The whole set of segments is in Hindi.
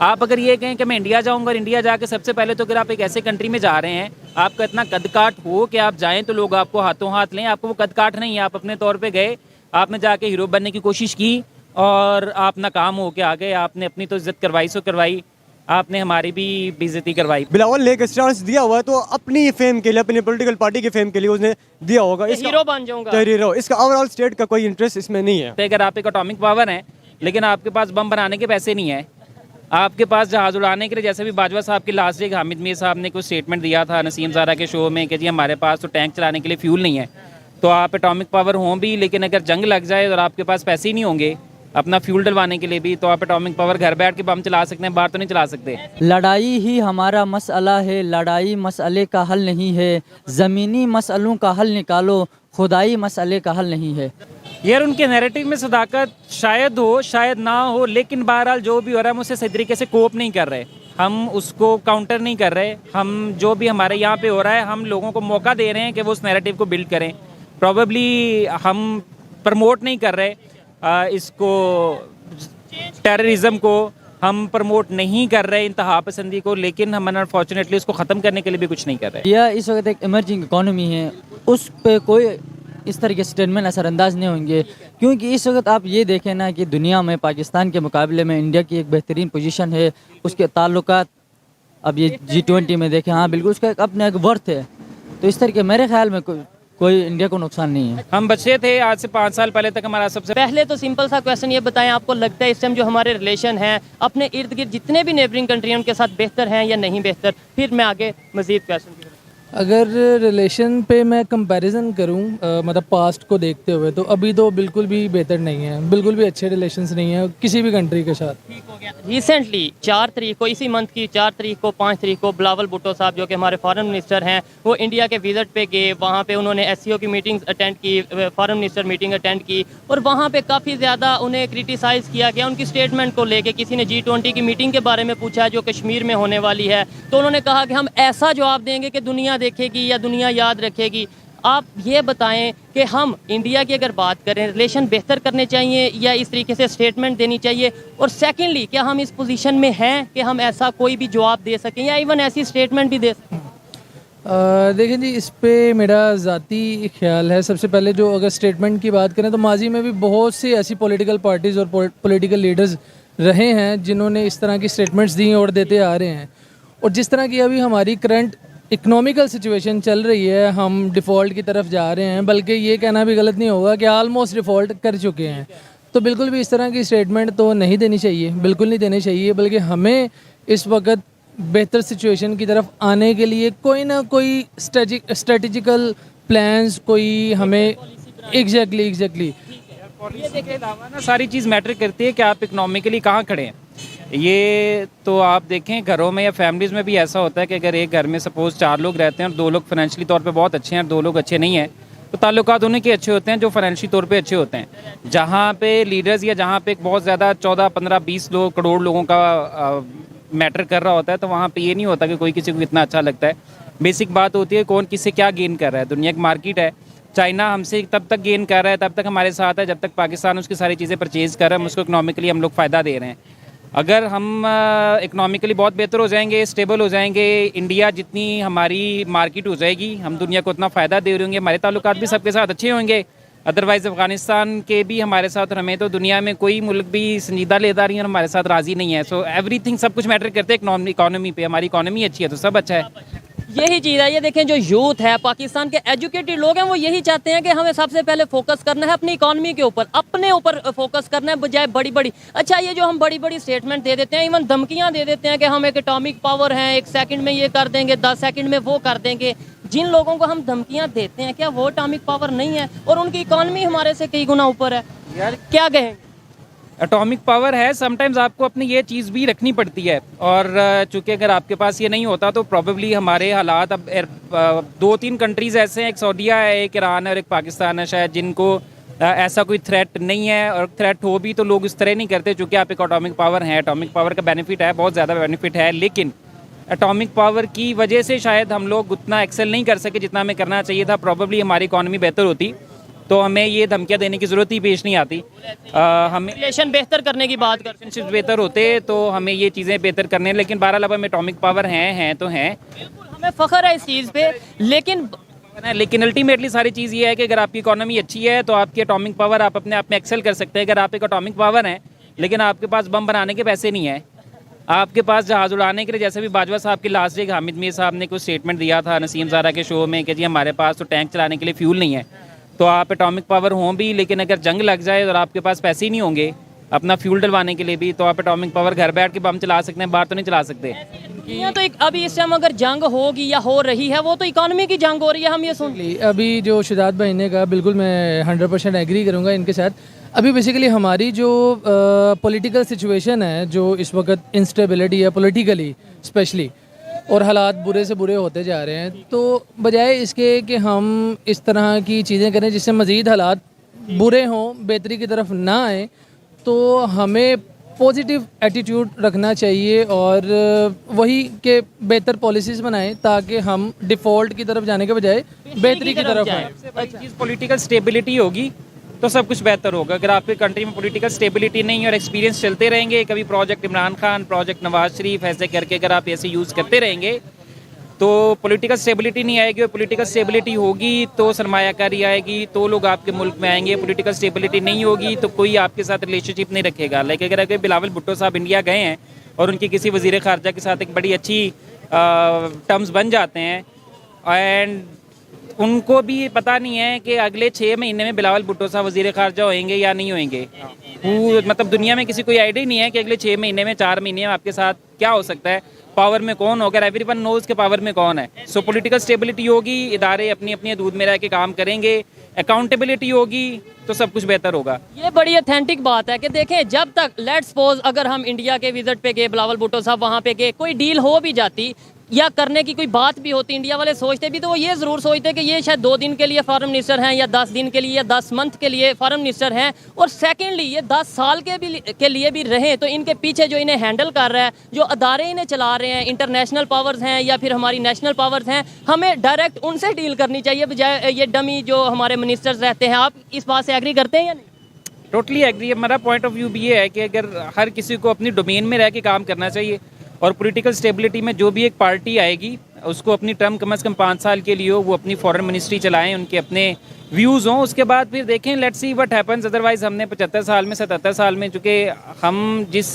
आप अगर ये कहें कि मैं इंडिया जाऊंगा और इंडिया जाके सबसे पहले तो अगर आप एक ऐसे कंट्री में जा रहे हैं, आपका इतना कदकाठ हो कि आप जाएं तो लोग आपको हाथों हाथ लें, आपको वो कदकाठ नहीं है, आप अपने तौर पे गए, आपने जाके हीरो बनने की कोशिश की और आप नाकाम हो के आ गए। आपने अपनी तो इज्जत करवाई सो करवाई, आपने हमारी भी बेइज्जती करवाई। बिलावल ने एक स्टांस दिया हुआ है तो अपनी फेम के लिए, अपनी पॉलिटिकल पार्टी के फेम के लिए उसने दिया होगा। हीरो बन जाऊंगा, हीरो, इसका ओवरऑल स्टेट का कोई इंटरेस्ट इसमें नहीं है। अगर आप एक एटॉमिक पावर हैं लेकिन आपके पास बम बनाने के पैसे नहीं है, आपके पास जहाज उड़ाने के लिए, जैसे भी बाजवा साहब की लास्ट डे हामिद मीर साहब ने कुछ स्टेटमेंट दिया था नसीम ज़ारा के शो में कि जी हमारे पास तो टैंक चलाने के लिए फ्यूल नहीं है, तो आप एटॉमिक पावर हों भी लेकिन अगर जंग लग जाए और आपके पास पैसे ही नहीं होंगे अपना फ्यूल डलवाने के लिए भी, तो आप एटॉमिक पावर घर बैठ के बम चला सकते हैं, बाहर तो नहीं चला सकते। लड़ाई ही हमारा मसला है, लड़ाई मसले का हल नहीं है, ज़मीनी मसलों का हल निकालो, खुदाई मसले का हल नहीं है। यार उनके नैरेटिव में सदाकत शायद हो शायद ना हो, लेकिन बहरहाल जो भी हो रहा है हम उससे सही तरीके से कोप नहीं कर रहे, हम उसको काउंटर नहीं कर रहे। हम जो भी हमारे यहाँ पे हो रहा है हम लोगों को मौका दे रहे हैं कि वो उस नैरेटिव को बिल्ड करें। प्रॉबेबली हम प्रमोट नहीं कर रहे इसको, टेररिज्म को हम प्रमोट नहीं कर रहे, इंतहा पसंदी को, लेकिन हम अनफॉर्चुनेटली उसको ख़त्म करने के लिए भी कुछ नहीं कर रहे। यह इस वक्त एक इमर्जिंग इकॉनमी है, उस पे कोई इस तरह के स्टेटमेंट असरअंदाज नहीं होंगे, क्योंकि इस वक्त आप ये देखें ना कि दुनिया में पाकिस्तान के मुकाबले में इंडिया की एक बेहतरीन पोजीशन है, उसके ताल्लुकात अब ये G20 में देखें, हाँ बिल्कुल उसका अपना एक वर्थ है, तो इस तरह के मेरे ख्याल में कोई इंडिया को नुकसान नहीं है। हम बच्चे थे आज से 5 साल पहले तक हमारा सबसे पहले तो सिंपल सा क्वेश्चन ये बताएं, आपको लगता है इस टाइम जो हमारे रिलेशन हैं अपने इर्द गिर्द जितने भी नेबरिंग कंट्री हैं उनके साथ बेहतर हैं या नहीं बेहतर? फिर मैं आगे मजीद क्वेश्चन। अगर रिलेशन पे मैं कंपैरिजन करूं मतलब पास्ट को देखते हुए, तो अभी तो बिल्कुल भी बेहतर नहीं है, बिल्कुल भी अच्छे रिलेशंस नहीं है किसी भी कंट्री के साथ। रिसेंटली 4 तारीख को, इसी मंथ की 4 तारीख को 5 तारीख को बिलावल भुट्टो साहब जो कि हमारे फॉरेन मिनिस्टर हैं, वो इंडिया के विजिट पे गए, वहाँ पे उन्होंने SCO की मीटिंग्स अटेंड की, फॉरेन मिनिस्टर मीटिंग अटेंड की, और वहाँ पे काफ़ी ज़्यादा उन्हें क्रिटिसाइज़ किया गया उनकी स्टेटमेंट को लेके। किसी ने G20 की मीटिंग के बारे में पूछा जो कश्मीर में होने वाली है, तो उन्होंने कहा कि हम ऐसा जवाब देंगे कि दुनिया देखेगी या दुनिया याद रखेगी। आप ये बताएं कि हम इंडिया की अगर बात करें, रिलेशन बेहतर करने चाहिए या इस तरीके से स्टेटमेंट देनी चाहिए, और सेकेंडली क्या हम इस पोजीशन में हैं कि हम ऐसा कोई भी जवाब दे सकें या इवन ऐसी स्टेटमेंट भी दे सकें? देखिए जी, इस पे मेरा ज़ाती ख्याल है, सबसे पहले जो अगर स्टेटमेंट की बात करें तो माजी में भी बहुत सी ऐसी पॉलिटिकल पार्टीज़ और पॉलिटिकल लीडर्स रहे हैं जिन्होंने इस तरह की स्टेटमेंट्स दी और देते आ रहे हैं। और जिस तरह की अभी हमारी करंट इकोनॉमिकल सिचुएशन चल रही है, हम डिफ़ॉल्ट की तरफ जा रहे हैं, बल्कि ये कहना भी गलत नहीं होगा कि ऑलमोस्ट डिफ़ॉल्ट कर चुके हैं, तो बिल्कुल भी इस तरह की स्टेटमेंट तो नहीं देनी चाहिए, बिल्कुल नहीं देनी चाहिए। बल्कि हमें इस वक्त बेहतर सिचुएशन की तरफ आने के लिए कोई ना कोई स्ट्रेटेजिकल प्लान्स, कोई हमें एग्जैक्टली ये देखिए दावा ना, सारी चीज़ मैटर करती है कि आप इकोनॉमिकली कहाँ खड़े हैं। ये तो आप देखें घरों में या फैमिलीज़ में भी ऐसा होता है कि अगर एक घर में सपोज़ 4 लोग रहते हैं और 2 लोग फाइनेंशियली तौर पे बहुत अच्छे हैं और 2 लोग अच्छे नहीं हैं, तो ताल्लुकात उन्हीं के अच्छे होते हैं जो फाइनेंशियली तौर पे अच्छे होते हैं। जहाँ पे लीडर्स या जहाँ पे एक बहुत ज़्यादा 14, 15, 20 लोग करोड़ लोगों का मैटर कर रहा होता है, तो वहाँ पे ये नहीं होता कि कोई किसी को कितना अच्छा लगता है। बेसिक बात होती है कौन किससे क्या गेन कर रहा है। दुनिया की मार्केट है, चाइना हमसे तब तक गेन कर रहा है, तब तक हमारे साथ है जब तक पाकिस्तान उसकी सारी चीज़ें परचेज़ कर रहा है, हम उसको इकनॉमिकली हम लोग फ़ायदा दे रहे हैं। अगर हम इकनॉमिकली बहुत बेहतर हो जाएंगे, स्टेबल हो जाएंगे, इंडिया जितनी हमारी मार्केट हो जाएगी, हम दुनिया को उतना फ़ायदा दे रहे होंगे, हमारे ताल्लुकात भी सबके साथ अच्छे होंगे। अदरवाइज़ अफ़गानिस्तान के भी हमारे साथ, और हमें तो दुनिया में कोई मुल्क भी संजीदा लेदारी और हमारे साथ राज़ी नहीं है। सो एवरीथिंग, सब कुछ मैटर करते हैं इकॉनमी पे। हमारी इकॉनमी अच्छी है तो सब अच्छा है। यही चीज़ है, ये देखें जो यूथ है, पाकिस्तान के एजुकेटेड लोग हैं, वो यही चाहते हैं कि हमें सबसे पहले फोकस करना है अपनी इकॉनमी के ऊपर, अपने ऊपर फोकस करना है बजाय बड़ी बड़ी। अच्छा, ये जो हम बड़ी बड़ी स्टेटमेंट दे देते हैं, इवन धमकियां दे देते हैं कि हम एक एटॉमिक पावर हैं, 1 सेकंड में ये कर देंगे, 10 सेकंड में वो कर देंगे। जिन लोगों को हम धमकियां देते हैं, क्या वो एटॉमिक पावर नहीं है? और उनकी इकॉनमी हमारे से कई गुना ऊपर है यार, क्या कहेंगे? एटॉमिक पावर है, समटाइम्स आपको अपनी ये चीज़ भी रखनी पड़ती है, और चूँकि अगर आपके पास ये नहीं होता तो प्रॉबेबली हमारे हालात अब 2-3 कंट्रीज़ ऐसे हैं, एक सऊदीया है, एक ईरान है और एक पाकिस्तान है शायद, जिनको ऐसा कोई थ्रेट नहीं है, और थ्रेट हो भी तो लोग इस तरह नहीं करते। चूँकि आप एक एटॉमिक पावर है, एटॉमिक पावर का बेनिफिट है, बहुत ज़्यादा बेनिफिट है, लेकिन एटॉमिक पावर की वजह से शायद हम लोग उतना एक्सेल नहीं कर सके जितना हमें करना चाहिए था। प्रॉबेबली हमारी इकॉनमी बेहतर होती तो हमें ये धमकियाँ देने की ज़रूरत ही पेश नहीं आती। हमें रिलेशन बेहतर करने की बात करते हैं। रिलेशनशिप बेहतर होते तो हमें ये चीज़ें बेहतर करने, लेकिन 12 अब में एटॉमिक पावर हैं तो हैं, बिल्कुल हमें फ़ख्र है इस चीज़ पे, लेकिन अल्टीमेटली सारी चीज़ ये है कि अगर आपकी इकोनॉमी अच्छी है तो आपकी एटॉमिक पावर आप अपने आप में एक्सेल कर सकते हैं। अगर आप एक एटॉमिक पावर हैं लेकिन आपके पास बम बनाने के पैसे नहीं है, आपके पास जहाज़ उड़ाने के लिए, जैसे भी बाजवा साहब की लास्ट डे हामिद मीर साहब ने कुछ स्टेटमेंट दिया था नसीम ज़ारा के शो में कि जी हमारे पास तो टैंक चलाने के लिए फ्यूल नहीं है, तो आप एटॉमिक पावर हों भी लेकिन अगर जंग लग जाए और आपके पास पैसे ही नहीं होंगे अपना फ्यूल डलवाने के लिए भी, तो आप एटॉमिक पावर घर बैठ के बम चला सकते हैं, बाहर तो नहीं चला सकते। यहाँ तो एक अभी इस टाइम अगर जंग होगी या हो रही है वो तो इकोनॉमी की जंग हो रही है, हम ये सुन अभी जो शिदात भाई ने कहा बिल्कुल मैं 100% एग्री करूँगा इनके साथ। अभी बेसिकली हमारी जो पॉलिटिकल सिचुएशन है, जो इस वक्त इंस्टेबिलिटी है पॉलिटिकली स्पेशली, और हालात बुरे से बुरे होते जा रहे हैं, तो बजाय इसके कि हम इस तरह की चीज़ें करें जिससे मज़ीद हालात बुरे हों, बेहतरी की तरफ ना आए, तो हमें पॉजिटिव एटीट्यूड रखना चाहिए और वही के बेहतर पॉलिसीज़ बनाएं ताकि हम डिफ़ॉल्ट की तरफ जाने के बजाय बेहतरी की तरफ आएँ। सबसे बड़ी चीज़ पॉलिटिकल स्टेबिलिटी होगी तो सब कुछ बेहतर होगा। अगर आपकी कंट्री में पॉलिटिकल स्टेबिलिटी नहीं है और एक्सपीरियंस चलते रहेंगे, कभी प्रोजेक्ट इमरान खान, प्रोजेक्ट नवाज शरीफ, ऐसे करके अगर आप ऐसे यूज़ करते रहेंगे तो पॉलिटिकल स्टेबिलिटी नहीं आएगी, और पॉलिटिकल स्टेबिलिटी होगी तो सरमायाकारी आएगी, तो लोग आपके मुल्क में आएंगे। पॉलिटिकल स्टेबिलिटी नहीं होगी तो कोई आपके साथ रिलेशनशिप नहीं रखेगा। लेकिन अगर बिलावल भुट्टो साहब इंडिया गए हैं और उनकी किसी वज़ीर ख़ारजा के साथ एक बड़ी अच्छी टर्म्स बन जाते हैं, एंड उनको भी पता नहीं है कि अगले 6 महीने में बिलावल भुट्टो साहब वज़ीर ख़ारजा होंगे या नहीं होंगे, मतलब दुनिया में किसी कोई आइडिया नहीं है कि अगले 6 महीने में 4 महीने में आपके साथ क्या हो सकता है, पावर में कौन होगा, एवरीवन नोज के पावर में कौन है। सो पॉलिटिकल स्टेबिलिटी होगी, इदारे अपनी अपनी दूध में रह के काम करेंगे, अकाउंटेबिलिटी होगी तो सब कुछ बेहतर होगा। ये बड़ी ऑथेंटिक बात है कि देखें, जब तक लेट्स सपोज अगर हम इंडिया के विजिट पे गए, बिलावल भुट्टो साहब वहाँ पे गए, कोई डील हो भी जाती या करने की कोई बात भी होती, इंडिया वाले सोचते भी तो वो ये ज़रूर सोचते कि ये शायद 2 दिन के लिए फॉरेन मिनिस्टर हैं या 10 दिन के लिए या 10 मंथ के लिए फॉरेन मिनिस्टर हैं, और सेकेंडली ये 10 साल के लिए भी रहें, तो इनके पीछे जो इन्हें हैंडल कर रहा है, जो अदारे इन्हें चला रहे हैं, इंटरनेशनल पावर्स हैं या फिर हमारी नेशनल पावर्स हैं, हमें डायरेक्ट उनसे डील करनी चाहिए बजाय ये डमी जो हमारे मिनिस्टर्स रहते हैं। आप इस बात से एग्री करते हैं या नहीं? Totally agree. हमारा पॉइंट ऑफ व्यू भी ये है कि अगर हर किसी को अपनी डोमेन में रह के काम करना चाहिए, और पॉलिटिकल स्टेबिलिटी में जो भी एक पार्टी आएगी उसको अपनी टर्म कम से कम 5 साल के लिए हो, वो अपनी फॉरेन मिनिस्ट्री चलाएं, उनके अपने व्यूज़ हों, उसके बाद फिर देखें, let's see what happens. Otherwise हमने 75 साल में 77 साल में, चूँकि हम जिस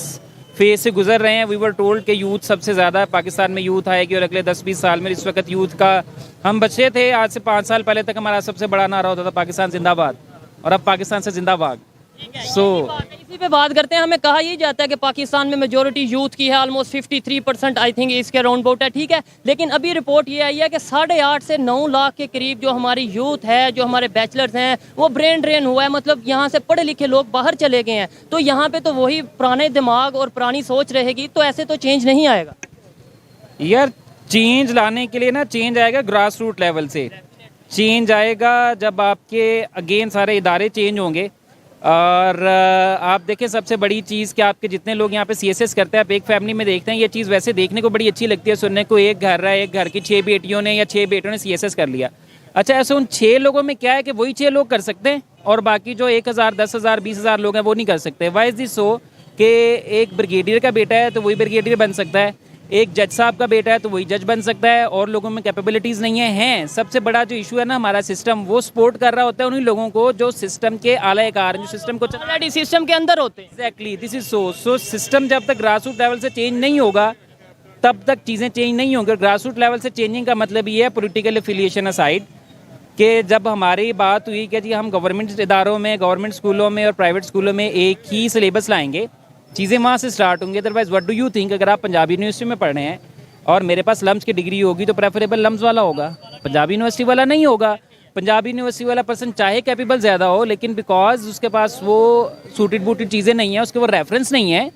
फेज से गुजर रहे हैं, वी वर टोल्ड कि यूथ सबसे ज़्यादा पाकिस्तान में यूथ आएगी और अगले 10-20 साल में, इस वक्त यूथ का हम बच्चे थे, आज से 5 साल पहले तक हमारा सबसे बड़ा नारा होता था पाकिस्तान जिंदाबाद, और अब पाकिस्तान से जिंदाबाद। इसी पे बात करते हैं। हमें कहा यही जाता है कि पाकिस्तान में मेजोरिटी यूथ की है, ऑलमोस्ट 53% आई थिंक इसके राउंड अबाउट है, ठीक है। लेकिन अभी रिपोर्ट ये आई है कि 8.5 से 9 लाख के करीब जो हमारी यूथ है, जो हमारे बैचलर्स हैं, वो ब्रेन ड्रेन हुआ है, मतलब यहाँ से पढ़े लिखे लोग बाहर चले गए हैं। तो यहाँ पे तो वही पुराने दिमाग और पुरानी सोच रहेगी, तो ऐसे तो चेंज नहीं आएगा यार। चेंज लाने के लिए ना, चेंज आएगा ग्रास रूट लेवल से। चेंज आएगा जब आपके अगेन सारे इदारे चेंज होंगे। और आप देखें, सबसे बड़ी चीज़ कि आपके जितने लोग यहाँ पे CSS करते हैं, आप एक फैमिली में देखते हैं, ये चीज़ वैसे देखने को बड़ी अच्छी लगती है सुनने को, एक घर है, एक घर की 6 बेटियों ने या 6 बेटों ने CSS कर लिया। अच्छा, ऐसे उन 6 लोगों में क्या है कि वही 6 लोग कर सकते हैं और बाकी जो 1000, 10,000, 20,000 लोग हैं वो नहीं कर सकते। वाई इज दिस सो कि एक ब्रिगेडियर का बेटा है तो वही ब्रिगेडियर बन सकता है, एक जज साहब का बेटा है तो वही जज बन सकता है, और लोगों में कैपेबिलिटीज़ नहीं है। सबसे बड़ा जो इशू है ना, हमारा सिस्टम वो सपोर्ट कर रहा होता है उन्हीं लोगों को जो सिस्टम के आलाकार, जो सिस्टम को ऑलरेडी सिस्टम के अंदर होते हैं। Exactly, this is so system जब तक ग्रास रूट लेवल से चेंज नहीं होगा तब तक चीज़ें चेंज नहीं होंगी। ग्रास रूट लेवल से चेंजिंग का मतलब ये है, पॉलिटिकल एफिलिएशन असाइड, कि जब हमारी बात हुई कि जी हम गवर्नमेंट इदारों में, गवर्नमेंट स्कूलों में और प्राइवेट स्कूलों में एक ही सिलेबस लाएंगे, चीज़ें वहाँ से स्टार्ट होंगी। Otherwise what do you think, अगर आप पंजाबी यूनिवर्सिटी में पढ़ रहे हैं और मेरे पास लम्स की डिग्री होगी तो प्रेफरेबल लम्स वाला होगा, पंजाबी यूनिवर्सिटी वाला नहीं होगा। पंजाबी यूनिवर्सिटी वाला पर्सन चाहे कैपेबल ज़्यादा हो, लेकिन बिकॉज उसके पास वो सूटेड बूटेड चीज़ें नहीं है, उसके वो रेफरेंस नहीं है,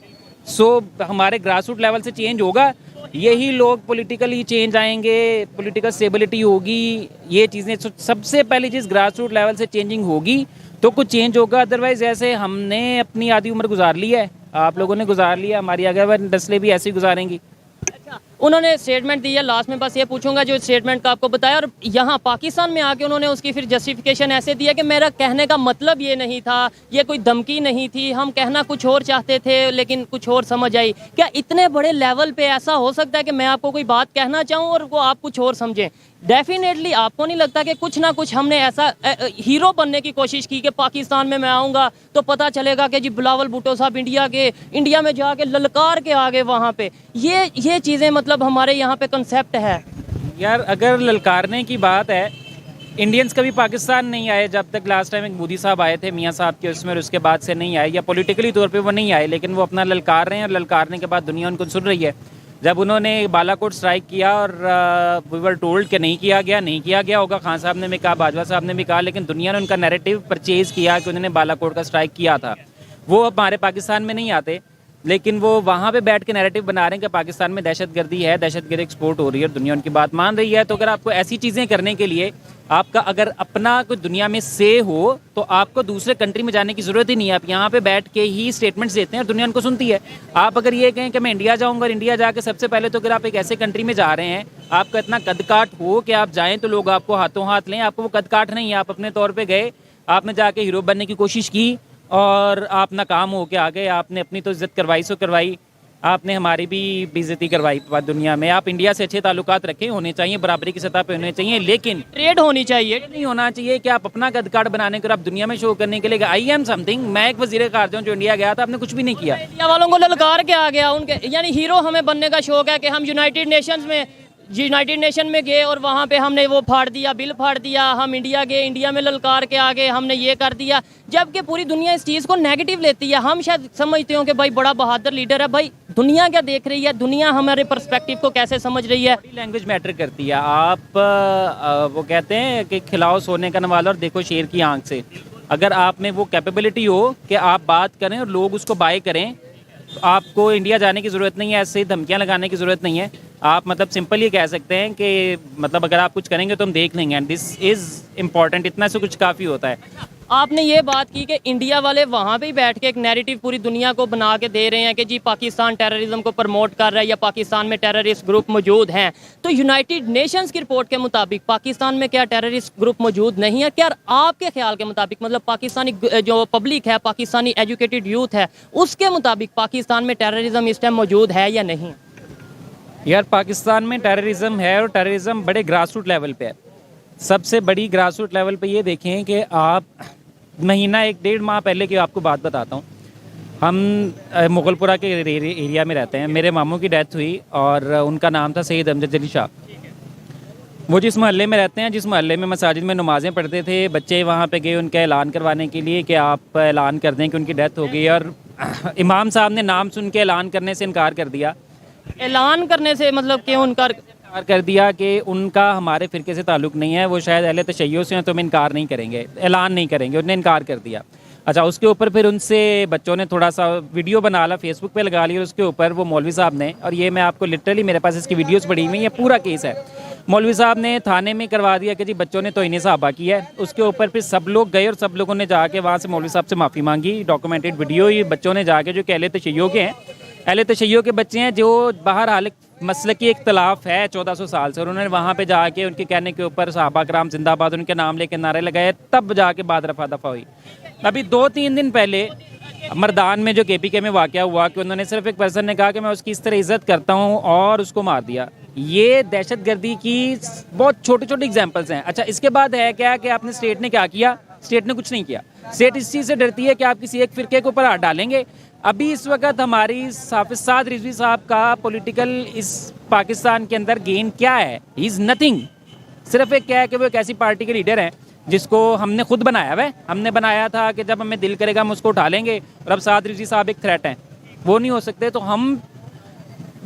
सो हमारे ग्रास रूट लेवल से चेंज होगा। यही लोग पॉलिटिकली चेंज आएंगे, पॉलिटिकल स्टेबिलिटी होगी, ये चीज़ें सबसे पहली चीज़ ग्रास रूट लेवल से चेंजिंग होगी तो कुछ चेंज होगा। अदरवाइज ऐसे हमने अपनी आधी उम्र गुजार ली है, आप लोगों ने गुजार लिया, हमारी आगे नस्लें भी ऐसी गुजारेंगी। अच्छा, उन्होंने स्टेटमेंट दी है, लास्ट में बस ये पूछूंगा जो स्टेटमेंट का आपको बताया, और यहाँ पाकिस्तान में आके उन्होंने उसकी फिर जस्टिफिकेशन ऐसे दिया कि मेरा कहने का मतलब ये नहीं था, ये कोई धमकी नहीं थी, हम कहना कुछ और चाहते थे लेकिन कुछ और समझ आई। क्या इतने बड़े लेवल पे ऐसा हो सकता है कि मैं आपको कोई बात कहना चाहूँ और वो आप कुछ और समझें? डेफिनेटली आपको नहीं लगता कि कुछ ना कुछ हमने ऐसा हीरो बनने की कोशिश की कि पाकिस्तान में मैं आऊँगा तो पता चलेगा कि जी बिलावल भुट्टो साहब इंडिया में जाके ललकार के आ गए वहाँ पे। ये चीज़ें मतलब हमारे यहाँ पे कंसेप्ट है। यार अगर ललकारने की बात है, इंडियंस कभी पाकिस्तान नहीं आए जब तक लास्ट टाइम एक मोदी साहब आए थे मियाँ साहब के उसमें, और उसके बाद से नहीं आए, या पॉलिटिकली तौर पे वो नहीं आए, लेकिन वो अपना ललकार रहे हैं और ललकारने के बाद दुनिया उनको सुन रही है। जब उन्होंने बालाकोट स्ट्राइक किया और वी वर टोल्ड कि नहीं किया गया होगा, खान साहब ने भी कहा, बाजवा साहब ने भी कहा, लेकिन दुनिया ने उनका नैरेटिव परचेज़ किया कि उन्होंने बालाकोट का स्ट्राइक किया था। वो अब हमारे पाकिस्तान में नहीं आते, लेकिन वो वहाँ पे बैठ के नैरेटिव बना रहे हैं कि पाकिस्तान में दहशतगर्दी है, दहशतगर्दी एक्सपोर्ट हो रही है और दुनिया उनकी बात मान रही है। तो अगर आपको ऐसी चीज़ें करने के लिए आपका अगर अपना कोई दुनिया में से हो तो आपको दूसरे कंट्री में जाने की ज़रूरत ही नहीं है। आप यहाँ पे बैठ के ही स्टेटमेंट्स देते हैं और दुनिया उनको सुनती है। आप अगर ये कहें कि मैं इंडिया जाऊँगा और इंडिया जाके सबसे पहले, तो अगर आप एक ऐसे कंट्री में जा रहे हैं, आपका इतना कद काठ हो कि आप जाएँ तो लोग आपको हाथों हाथ लें, आपको वो कद काठ नहीं है, आप अपने तौर पर गए, आपने जाके हीरो बनने की कोशिश की और आप नाकाम हो के आ गए। आपने अपनी तो इज्जत करवाई सो करवाई, आपने हमारी भी बेइज्जती करवाई दुनिया में। आप इंडिया से अच्छे ताल्लुकात रखें, होने चाहिए, बराबरी की सतह पे होने चाहिए, लेकिन ट्रेड होनी चाहिए। नहीं होना चाहिए कि आप अपना कद काठ बनाने के और आप दुनिया में शो करने के लिए आई एम समथिंग। मैं एक वजीर खारजा जो इंडिया गया था, आपने कुछ भी नहीं किया। इंडिया वालों को ललकार के आ गया उनके, यानी हीरो हमें बनने का शौक है कि हम यूनाइटेड नेशन में गए और वहाँ पे हमने वो फाड़ दिया, बिल फाड़ दिया, हम इंडिया गए, इंडिया में ललकार के आ गए, हमने ये कर दिया, जबकि पूरी दुनिया इस चीज़ को नेगेटिव लेती है। हम शायद समझते हो कि भाई बड़ा बहादुर लीडर है, भाई दुनिया क्या देख रही है, दुनिया हमारे पर्सपेक्टिव को कैसे समझ रही है। लैंग्वेज मैटर करती है। आप वो कहते हैं कि खिलाओ सोने का नवाला और देखो शेर की आंख से। अगर आप में वो कैपेबिलिटी हो कि आप बात करें और लोग उसको बाय करें, तो आपको इंडिया जाने की ज़रूरत नहीं है, ऐसे धमकियाँ लगाने की ज़रूरत नहीं है। आप मतलब सिंपल ये कह सकते हैं कि मतलब अगर आप कुछ करेंगे तो हम देख लेंगे, एंड दिस इज़ इम्पॉर्टेंट। इतना से कुछ काफ़ी होता है। आपने ये बात की कि इंडिया वाले वहाँ पे ही बैठ के एक नैरेटिव पूरी दुनिया को बना के दे रहे हैं कि जी पाकिस्तान टेररिज्म को प्रमोट कर रहा है या पाकिस्तान में टेररिस्ट ग्रुप मौजूद हैं। तो यूनाइटेड नेशंस की रिपोर्ट के मुताबिक पाकिस्तान में क्या टेररिस्ट ग्रुप मौजूद नहीं है? क्या आपके ख्याल के मुताबिक, मतलब पाकिस्तानी जो पब्लिक है, पाकिस्तानी एजुकेटेड यूथ है, उसके मुताबिक पाकिस्तान में टेररिज्म इस टाइम मौजूद है या नहीं? यार पाकिस्तान में टेररिज्म है, और टेररिज्म बड़े ग्रास रूट लेवल पे है। सबसे बड़ी ग्रास रूट लेवल पे ये देखें कि आप महीना 1-1.5 माह पहले की आपको बात बताता हूँ। हम मुगलपुरा के एरिया में रहते हैं। मेरे मामू की डेथ हुई और उनका नाम था सैयद अमजद अली शाह। वो जिस मोहल्ले में रहते हैं, जिस मोहल्ले में मसाजिद में नमाज़ें पढ़ते थे, बच्चे वहाँ पे गए उनका ऐलान करवाने के लिए कि आप ऐलान कर दें कि उनकी डेथ हो गई, और इमाम साहब ने नाम सुन के ऐलान करने से इनकार कर दिया। ऐलान करने से मतलब क्यों इनकार कर दिया कि उनका हमारे फ़िरके से ताल्लुक़ नहीं है, वो शायद अहले तशय्युअ से हैं, तो हम इनकार नहीं करेंगे, ऐलान नहीं करेंगे। उन्होंने इनकार कर दिया। अच्छा, उसके ऊपर फिर उनसे बच्चों ने थोड़ा सा वीडियो बना ला, फेसबुक पे लगा लिया, और उसके ऊपर वो मौलवी साहब ने, और ये मैं आपको लिटरली मेरे पास इसकी वीडियोस पड़ी हुई, ये पूरा केस है, मौलवी साहब ने थाने में करवा दिया कि जी बच्चों ने तौहीन सहाबा की है। उसके ऊपर फिर सब लोग गए और सब लोगों ने जाके वहाँ से मौलवी साहब से माफ़ी मांगी। डॉक्यूमेंटेड वीडियो, ये बच्चों ने जाके, जो कि अहले तशय्युअ के हैं, अहले तशय्युअ के बच्चे हैं, जो बाहर हाल मसलकी इख्तलाफ है 1400 साल से, और उन्होंने वहाँ पे जाके उनके कहने के ऊपर सहाबा कराम जिंदाबाद उनके नाम लेके नारे लगाए, तब जाके बाद रफा दफा हुई। अभी 2-3 दिन पहले मर्दान में जो KPK में वाक़या हुआ कि उन्होंने सिर्फ एक पर्सन ने कहा कि मैं उसकी इस तरह इज़्ज़त करता हूँ और उसको मार दिया। ये दहशतगर्दी की बहुत छोटे छोटे एग्जाम्पल्स हैं। अच्छा, इसके बाद है क्या कि आपने स्टेट ने क्या किया? स्टेट ने कुछ नहीं किया। स्टेट इस चीज़ से डरती है कि आप किसी एक फ़िरके के ऊपर हाथ डालेंगे। अभी इस वक्त हमारी हाफिज़ साद रिजवी साहब का पॉलिटिकल इस पाकिस्तान के अंदर गेन क्या है? He is nothing. सिर्फ एक क्या है कि वो एक ऐसी पार्टी के लीडर हैं जिसको हमने खुद बनाया हुआ है। हमने बनाया था कि जब हमें दिल करेगा हम उसको उठा लेंगे, और अब साद रिजवी साहब एक थ्रेट हैं, वो नहीं हो सकते। तो हम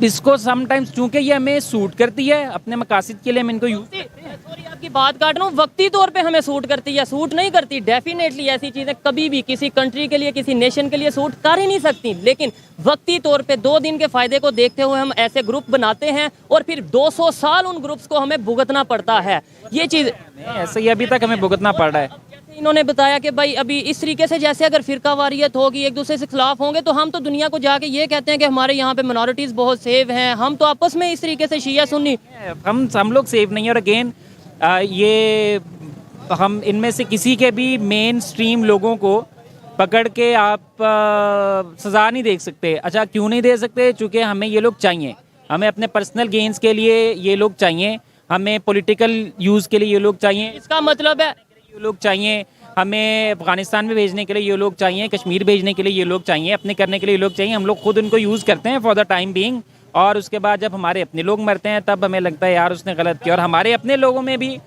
इसको समटाइम्स, चूंकि ये हमें सूट करती है अपने मकासद के लिए, हम इनको यूज़ करते हैं। सॉरी आपकी बात काट रहा हूँ, वक्ती तौर पे हमें सूट करती है, सूट नहीं करती। डेफिनेटली ऐसी चीज़ें कभी भी किसी कंट्री के लिए, किसी नेशन के लिए सूट कर ही नहीं सकती, लेकिन वक्ती तौर पे 2 दिन के फ़ायदे को देखते हुए हम ऐसे ग्रुप बनाते हैं और फिर 200 साल उन ग्रुप्स को हमें भुगतना पड़ता है। ये चीज़ ऐसे ही अभी तक हमें भुगतना पड़ रहा है। इन्होंने बताया कि भाई अभी इस तरीके से जैसे अगर फिरकावारियत होगी, एक दूसरे से खिलाफ होंगे, तो हम तो दुनिया को जाके ये कहते हैं कि हमारे यहाँ पे मिनॉरिटीज़ बहुत सेव हैं, हम तो आपस में इस तरीके से शिया सुन्नी। हम लोग सेफ नहीं है। और अगेन ये हम इनमें से किसी के भी मेन स्ट्रीम लोगों को पकड़ के आप सज़ा नहीं दे सकते। अच्छा, क्यों नहीं दे सकते? चूँकि हमें ये लोग चाहिए, हमें अपने पर्सनल गेंस के लिए ये लोग चाहिए, हमें पॉलिटिकल यूज़ के लिए ये लोग चाहिए। इसका मतलब है ये लोग चाहिए, हमें अफगानिस्तान में भेजने के लिए ये लोग चाहिए, कश्मीर भेजने के लिए ये लोग चाहिए, अपने करने के लिए ये लोग चाहिए। हम लोग खुद उनको यूज़ करते हैं फॉर द टाइम बीइंग, और उसके बाद जब हमारे अपने लोग मरते हैं तब हमें लगता है यार उसने गलत किया। और हमारे अपने लोगों में भी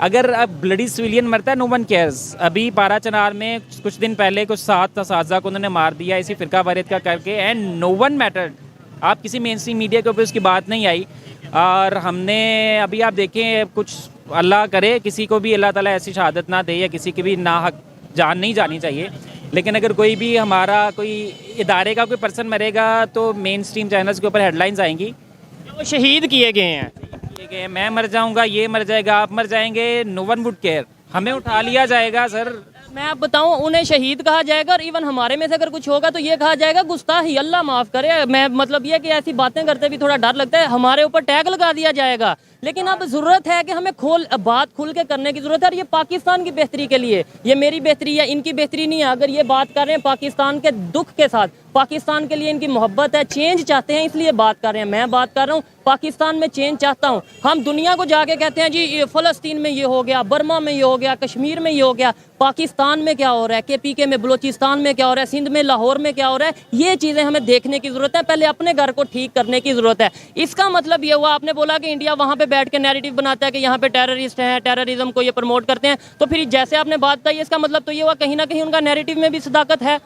अगर अब ब्लडी सिविलियन मरता है, नो वन केयर्स। अभी पारा चनार में कुछ दिन पहले कुछ 7 असातिज़ा को उन्होंने मार दिया इसी फिरका वारियत का करके, एंड नो वन मैटर्ड। आप किसी मेन स्ट्रीम मीडिया के ऊपर उसकी बात नहीं आई। और हमने अभी आप देखें, कुछ अल्लाह करे किसी को भी अल्लाह ताला ऐसी शहादत ना दे या किसी की भी नाहक जान नहीं जानी चाहिए, लेकिन अगर कोई भी हमारा कोई इदारे का कोई पर्सन मरेगा तो मेन स्ट्रीम चैनल्स के ऊपर हेडलाइंस आएंगी, वो शहीद किए गए हैं। ठीक है, मैं मर जाऊंगा, ये मर जाएगा, आप मर जाएंगे, नो वन वुड केयर। हमें उठा लिया जाएगा सर। मैं आप बताऊं, उन्हें शहीद कहा जाएगा, और इवन हमारे में से अगर कुछ होगा तो ये कहा जाएगा गुस्ताखी, अल्लाह माफ़ करे। मैं मतलब ये कि ऐसी बातें करते भी थोड़ा डर लगता है, हमारे ऊपर टैग लगा दिया जाएगा। लेकिन अब ज़रूरत है कि हमें बात खुल के करने की ज़रूरत है। और ये पाकिस्तान की बेहतरी के लिए, ये मेरी बेहतरी या इनकी बेहतरी नहीं है। अगर ये बात कर रहे हैं पाकिस्तान के दुख के साथ, पाकिस्तान के लिए इनकी मोहब्बत है, चेंज चाहते हैं, इसलिए बात कर रहे हैं। मैं बात कर रहा हूँ पाकिस्तान में चेंज चाहता हूँ। हम दुनिया को जाके कहते हैं जी फ़लस्तीन में ये हो गया, बर्मा में ये हो गया, कश्मीर में ये हो गया। पाकिस्तान में क्या हो रहा है, KPK में, बलूचिस्तान में क्या हो रहा है, सिंध में, लाहौर में क्या हो रहा है, ये चीज़ें हमें देखने की ज़रूरत है। पहले अपने घर को ठीक करने की ज़रूरत है। इसका मतलब ये हुआ, आपने बोला कि इंडिया वहाँ पे बैठ के नैरेटिव बनाता है कि यहाँ पे टेररिस्ट हैं, टेररिज्म को ये प्रमोट करते हैं, तो फिर जैसे आपने बात बताई, इसका मतलब तो ये हुआ कहीं ना कहीं उनका नैरेटिव में भी सदाकत है।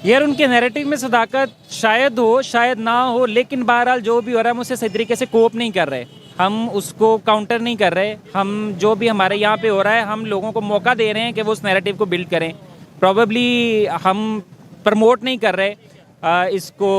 यार उनके नैरेटिव में सदाकत शायद हो, शायद ना हो, लेकिन बहरहाल जो भी हो रहा है हम उससे सही तरीके से कोप नहीं कर रहे, हम उसको काउंटर नहीं कर रहे। हम जो भी हमारे यहाँ पे हो रहा है, हम लोगों को मौका दे रहे हैं कि वो उस नैरेटिव को बिल्ड करें। प्रॉबेबली हम प्रमोट नहीं कर रहे इसको,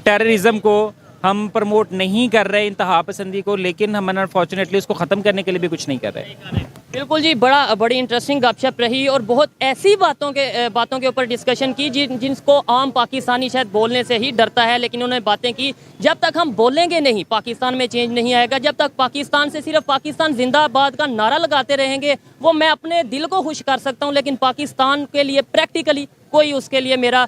टेररिज्म को हम प्रमोट नहीं कर रहे, इंतहा पसंदी को, लेकिन हम अनफॉर्चुनेटली उसको ख़त्म करने के लिए भी कुछ नहीं कर रहे। बिल्कुल जी, बड़ी इंटरेस्टिंग गपशप रही, और बहुत ऐसी बातों के ऊपर डिस्कशन की जिनको आम पाकिस्तानी शायद बोलने से ही डरता है। लेकिन उन्होंने बातें की, जब तक हम बोलेंगे नहीं पाकिस्तान में चेंज नहीं आएगा। जब तक पाकिस्तान से सिर्फ पाकिस्तान जिंदाबाद का नारा लगाते रहेंगे, वो मैं अपने दिल को खुश कर सकता हूँ, लेकिन पाकिस्तान के लिए प्रैक्टिकली कोई उसके लिए मेरा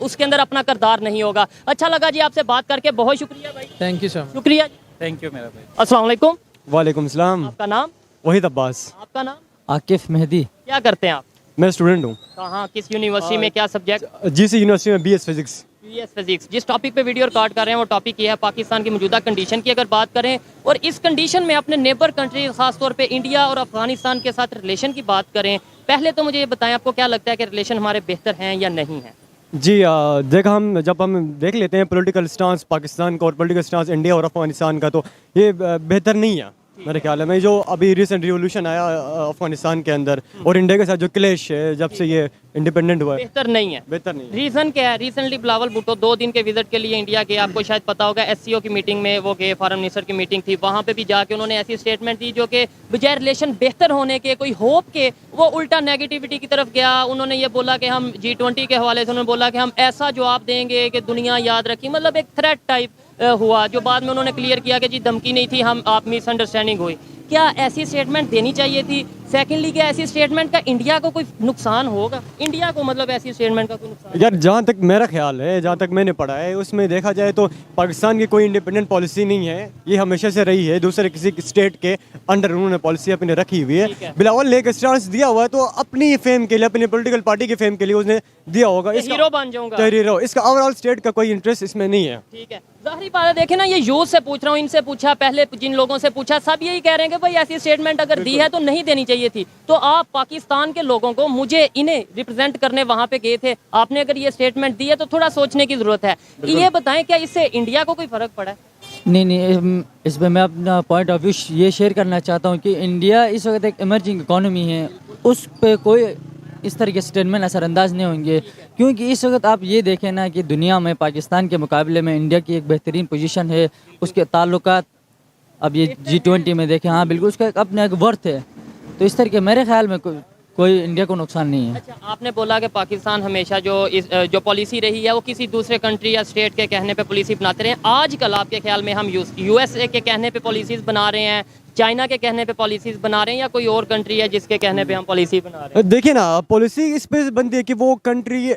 उसके अंदर अपना किरदार नहीं होगा। अच्छा लगा जी आपसे बात करके, बहुत शुक्रिया भाई। Thank you sir. शुक्रिया जी। थैंक यू मेरा भाई। अस्सलाम वालेकुम। वालेकुम सलाम। आपका नाम? वहीद अब्बास। आपका नाम? आकिफ मेहदी। क्या करते हैं आप? मैं स्टूडेंट हूँ। कहाँ, किस यूनिवर्सिटी में, क्या सब्जेक्ट? GC यूनिवर्सिटी में BS फिजिक्स। BS physics. जिस टॉपिक पे वीडियो रिकॉर्ड कर रहे हैं वो टॉपिक ये है पाकिस्तान की मौजूदा कंडीशन की। अगर बात करें और इस कंडीशन में अपने नेबर कंट्रीज, खासतौर पे इंडिया और अफगानिस्तान के साथ रिलेशन की बात करें, पहले तो मुझे ये बताएं आपको क्या लगता है कि रिलेशन हमारे बेहतर हैं या नहीं हैं? जी देखा, जब हम देख लेते हैं पॉलिटिकल स्टांस पाकिस्तान का और पॉलिटिकल स्टांस इंडिया और अफगानिस्तान का, तो ये बेहतर नहीं है मेरे ख्याल में। जो अभी रिसेंट रिवोल्यूशन आया अफगानिस्तान के अंदर और इंडिया के साथ जो क्लैश है जब से ये इंडिपेंडेंट हुआ है, बेहतर नहीं है। बेहतर नहीं है। रीज़न क्या है? रिसेंटली बिलावल भुट्टो 2 दिन के विजिट के लिए इंडिया गए, आपको शायद पता होगा SCO की मीटिंग में वो गए, फॉरेन मिनिस्टर की मीटिंग थी, वहाँ पे भी जाके उन्होंने ऐसी स्टेटमेंट दी जो कि बजाय रिलेशन बेहतर होने के, कोई होप के, वो उल्टा नेगेटिविटी की तरफ गया। उन्होंने ये बोला कि हम G20 के हवाले से उन्होंने बोला कि हम ऐसा जवाब देंगे कि दुनिया याद रखी, मतलब एक थ्रेट टाइप हुआ, जो बाद में उन्होंने क्लियर किया कि जी धमकी नहीं थी, हम आप मिसअंडरस्टैंडिंग हुई। क्या ऐसी स्टेटमेंट देनी चाहिए थी? सेकेंडली, क्या ऐसी स्टेटमेंट का इंडिया को कोई नुकसान होगा? इंडिया को मतलब ऐसी स्टेटमेंट का कोई नुकसान? यार जहाँ तक मेरा ख्याल है, जहाँ तक मैंने पढ़ा है, उसमें देखा जाए तो पाकिस्तान की कोई इंडिपेंडेंट पॉलिसी नहीं है। ये हमेशा से रही है, दूसरे किसी स्टेट के अंडर उन्होंने पॉलिसी अपनी रखी हुई है। बिलावल ने एक स्टांस दिया हुआ है, तो अपनी फेम के लिए, अपनी पॉलिटिकल पार्टी के फेम के लिए उसने दिया होगा। हीरो बन जाऊंगा, हीरो। इसका ओवरऑल स्टेट का कोई इंटरेस्ट इसमें नहीं है। ठीक है, जाहिर बात है। देखे ना, ये यूथ से पूछ रहा हूँ, इनसे पूछा, पहले जिन लोगों से पूछा, सब यही कह रहे हैं कि भाई ऐसी स्टेटमेंट अगर दी है तो नहीं देनी चाहिए थी। तो आप पाकिस्तान के लोगों को, मुझे इन्हें रिप्रेजेंट करने वहां पे गए थे, आपने अगर ये स्टेटमेंट दी है तो थोड़ा सोचने की जरूरत है। ये बताएं, क्या इससे इंडिया को कोई फर्क पड़ा है? नहीं, इसमें मैं अपना पॉइंट ऑफ व्यू ये शेयर करना चाहता हूँ कि इंडिया इस वक्त एक इमर्जिंग इकॉनमी है, उस पर कोई इस तरह के स्टेटमेंट असरअंदाज नहीं होंगे, क्योंकि इस वक्त आप ये देखें ना कि दुनिया में पाकिस्तान के मुकाबले में इंडिया की एक बेहतरीन पोजीशन है। उसके ताल्लुकात अब ये G20 में देखें, हाँ बिल्कुल, उसका एक अपना एक वर्थ है। तो इस तरीके मेरे ख्याल में कोई इंडिया को नुकसान नहीं है। अच्छा, आपने बोला कि पाकिस्तान हमेशा जो पॉलिसी रही है वो किसी दूसरे कंट्री या स्टेट के कहने पे पॉलिसी बनाते रहे हैं। आजकल आपके ख्याल में हम यूएसए के कहने पे पॉलिसीज़ बना रहे हैं, चाइना के कहने पे पॉलिसीज़ बना रहे हैं, या कोई और कंट्री है जिसके कहने पे हम पॉलिसी बना रहे हैं? देखिए ना, पॉलिसी इस पे बनती है कि वो कंट्री